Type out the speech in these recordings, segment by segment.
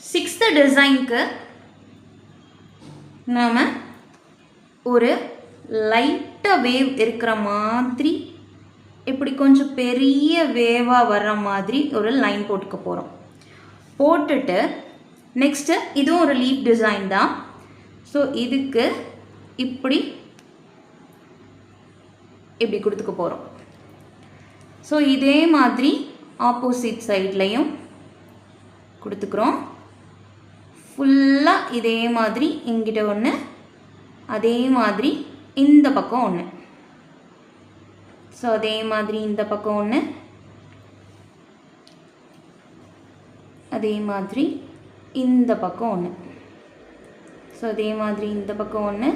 6th டிசைனுக்கு நாம் ஒரு லைட்டாக வேவ் இருக்கிற மாதிரி இப்படி கொஞ்சம் பெரிய வேவாக வர்ற மாதிரி ஒரு லைன் போட்டுக்க போகிறோம். போட்டுட்டு நெக்ஸ்ட்டு இதுவும் ஒரு லீஃப் டிசைன் தான். ஸோ இதுக்கு இப்படி கொடுத்துக்க போகிறோம். ஸோ இதே மாதிரி ஆப்போசிட் சைட்லையும் கொடுத்துக்கிறோம். ஃபுல்லாக இதே மாதிரி இங்கிட்ட ஒன்று, அதே மாதிரி இந்த பக்கம் ஒன்று. ஸோ அதே மாதிரி இந்த பக்கம் ஒன்று, அதே மாதிரி இந்த பக்கம் ஒன்று. ஸோ அதே மாதிரி இந்த பக்கம் ஒன்று,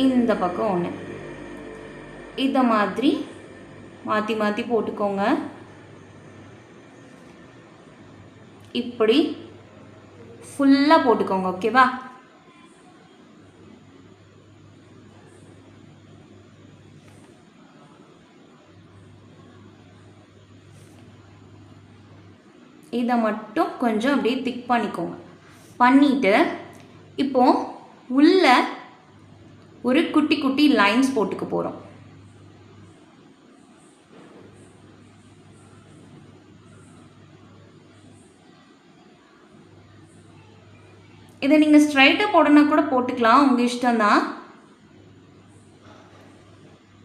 இந்த பக்கம் ஒன்று. இதை மாதிரி மாற்றி மாற்றி போட்டுக்கோங்க. இப்படி ஃபுல்லாக போட்டுக்கோங்க. ஓகேவா? இதை மட்டும் கொஞ்சம் அப்படியே திக் பண்ணிக்கோங்க. பண்ணிவிட்டு இப்போது உள்ள ஒரு குட்டி குட்டி லைன்ஸ் போட்டுக்க போகிறோம். இதை நீங்கள் ஸ்ட்ரைட்டாக போடனா கூட போட்டுக்கலாம், உங்கள் இஷ்டம்தான்.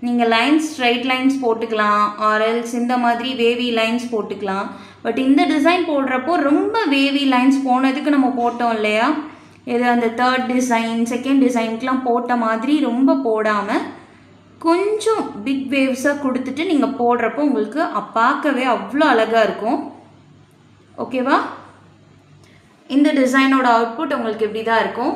நீங்கள் லைன்ஸ் ஸ்ட்ரைட் லைன்ஸ் போட்டுக்கலாம், ஆர்எல்ஸ் இந்த மாதிரி வேவி லைன்ஸ் போட்டுக்கலாம். பட் இந்த டிசைன் போடுறப்போ ரொம்ப வேவி லைன்ஸ் போனதுக்கு நம்ம போட்டோம் இல்லையா, இது அந்த 3rd டிசைன் 2nd டிசைனுக்கெலாம் போட்ட மாதிரி ரொம்ப போடாமல் கொஞ்சம் பிக் வேவ்ஸாக கொடுத்துட்டு நீங்கள் போடுறப்போ உங்களுக்கு பார்க்கவே அவ்வளோ அழகாக இருக்கும். ஓகேவா? இந்த டிசைனோட அவுட்புட் உங்களுக்கு இப்படி தான் இருக்கும்.